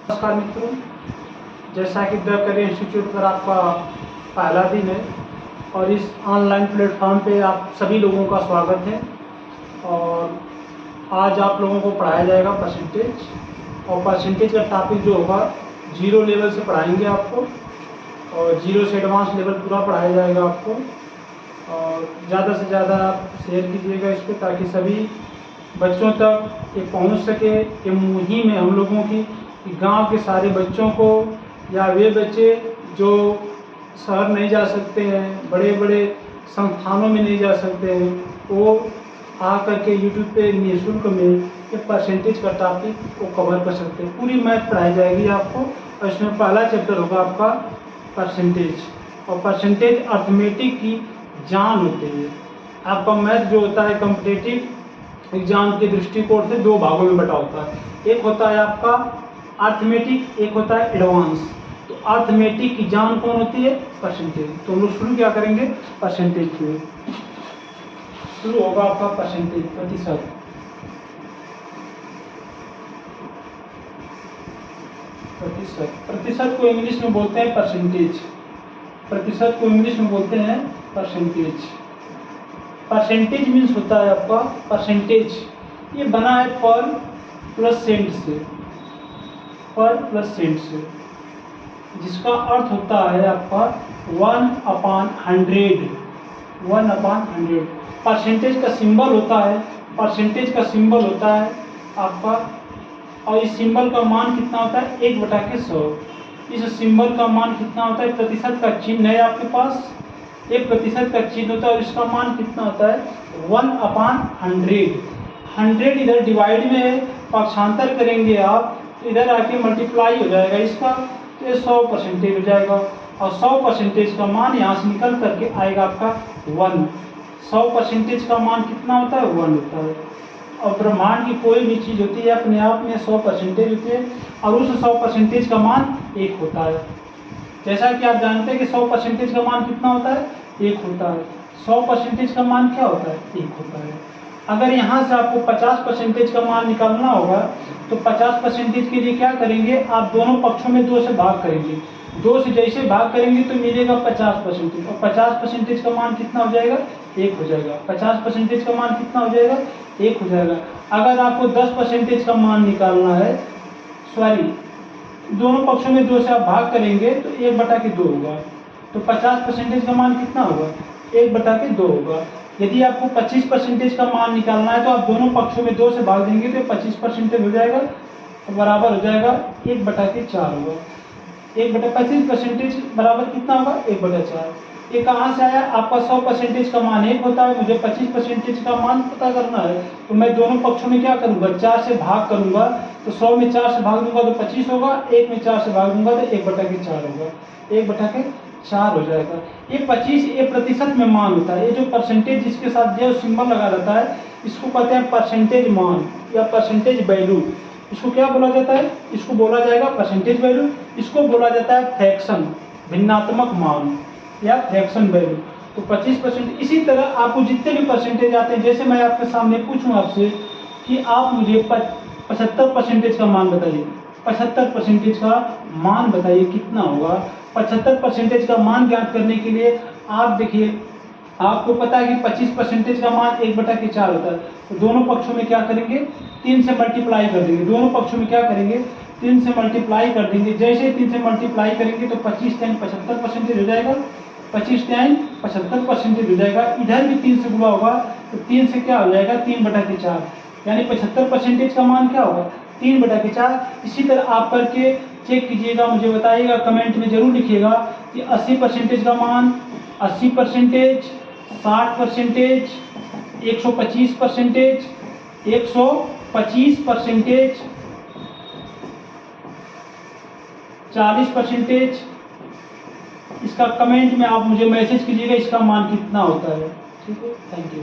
नमस्कार मित्रों, जैसा कि द करियर इंस्टीट्यूट पर आपका पहला दिन है और इस ऑनलाइन प्लेटफॉर्म पे आप सभी लोगों का स्वागत है। और आज आप लोगों को पढ़ाया जाएगा परसेंटेज, और परसेंटेज का टॉपिक जो होगा जीरो लेवल से पढ़ाएंगे आपको, और जीरो से एडवांस लेवल पूरा पढ़ाया जाएगा आपको। और ज़्यादा से ज़्यादा आप शेयर कीजिएगा इसको, ताकि सभी बच्चों तक ये पहुंच सके। ये मुहिम है हम लोगों की कि गांव के सारे बच्चों को, या वे बच्चे जो शहर नहीं जा सकते हैं, बड़े बड़े संस्थानों में नहीं जा सकते हैं, वो आ करके यूट्यूब पे निःशुल्क में ये परसेंटेज का टॉपिक को कवर कर सकते हैं। पूरी मैथ पढ़ाई जाएगी आपको, और इसमें पहला चैप्टर होगा आपका परसेंटेज। और परसेंटेज अर्थमेटिक की जान होती है। आपका मैथ जो होता है कॉम्पिटिटिव एग्जाम के दृष्टिकोण से दो भागों में बटा होता है। एक होता है आपका अर्थमेटिक, एक होता है एडवांस। तो अर्थमेटिक की जान कौन होती है? परसेंटेज। तो हम लोग शुरू क्या करेंगे? परसेंटेज से शुरू होगा आपका परसेंटेज, प्रतिशत। प्रतिशत को इंग्लिश में बोलते हैं परसेंटेज। प्रतिशत को इंग्लिश में बोलते हैं परसेंटेज। परसेंटेज मीन्स होता है आपका परसेंटेज, ये बना है पर प्लस सेंट से, पर प्लस सेंट से, जिसका अर्थ होता है आपका 1/100। 1/100 परसेंटेज का सिंबल होता है। परसेंटेज का सिंबल होता है आपका, और इस सिंबल का मान कितना होता है? 1/100। इस सिंबल का मान कितना होता है? प्रतिशत का चिन्ह है आपके पास, एक प्रतिशत का चिन्ह होता है, और इसका मान कितना होता है? 1/100। 100 इधर डिवाइड में है, पक्षांतर करेंगे आप तो इधर आके मल्टीप्लाई हो जाएगा इसका, तो ये 100% हो जाएगा। और 100% का मान यहाँ से निकल करके आएगा आपका 1। 100% का मान कितना होता है? 1 होता है। और ब्रह्मांड की कोई भी चीज़ होती है अपने आप में 100% होती है, और उस 100% का मान 1 होता है। जैसा कि आप जानते हैं कि 100% का मान कितना होता है? 1 होता है। 100% का मान क्या होता है? 1 होता है। अगर यहाँ से आपको 50% का मान निकालना होगा, तो 50% के लिए क्या करेंगे? आप दोनों पक्षों में 2 से भाग करेंगे। 2 से जैसे भाग करेंगे तो मिलेगा 50%, और 50% का मान कितना हो जाएगा? 1 हो जाएगा। 50% का मान कितना हो जाएगा? 1 हो जाएगा। अगर आपको 10% का मान निकालना है, सॉरी, दोनों पक्षों में 2 से आप भाग करेंगे तो 1/2 होगा। तो 50% का मान कितना होगा? 1/2 होगा। यदि आपको 25% का मान निकालना है, तो आप दोनों पक्षों में 2 से भाग देंगे तो 25% हो जाएगा, तो बराबर हो जाएगा 1/4 होगा। 1/25% बराबर कितना होगा? 1/4। ये कहाँ से आया? आपका 100% का मान 1 होता है, मुझे 25% का मान पता करना है, तो मैं दोनों पक्षों में क्या करूँगा? 4 से भाग करूँगा, तो 100 में 4 से भाग दूंगा तो 25 होगा, 1 में 4 से भाग दूंगा तो 1/4 होगा। 1/4 हो जाएगा। ये 25 ये प्रतिशत में मान होता है। ये जो परसेंटेज जिसके साथ जो सिंबल लगा रहता है, इसको कहते हैं परसेंटेज मान या परसेंटेज वैल्यू। इसको क्या बोला जाता है? इसको बोला जाएगा परसेंटेज वैल्यू। इसको बोला जाता है फ्रैक्शन, भिन्नात्मक मान या फ्रैक्शन वैल्यू। तो 25%। इसी तरह आपको जितने भी परसेंटेज आते हैं, जैसे मैं आपके सामने पूछूं आपसे कि आप मुझे 75% का मान बताइए, 75% का मान बताइए कितना होगा। 75% का मान ज्ञात करने के लिए आप देखिए, आपको पता है कि 25% का मान 1/4 होता है, तो दोनों पक्षों में क्या करेंगे? 3 से मल्टीप्लाई कर देंगे। दोनों पक्षों में क्या करेंगे? 3 से मल्टीप्लाई कर देंगे। जैसे 3 से मल्टीप्लाई करेंगे तो 25 × 75% हो जाएगा, 25 × 75% हो जाएगा। इधर भी 3 से गुणा होगा, तो 3 से क्या हो जाएगा? 3/4, यानी 75% का मान क्या होगा? 3/4। इसी तरह आप करके चेक कीजिएगा, मुझे बताइएगा, कमेंट में जरूर लिखिएगा कि 80% का मान 80%, 60%, 125%, 125%, 40%। इसका कमेंट में आप मुझे मैसेज कीजिएगा इसका मान कितना होता है। ठीक है, थैंक यू।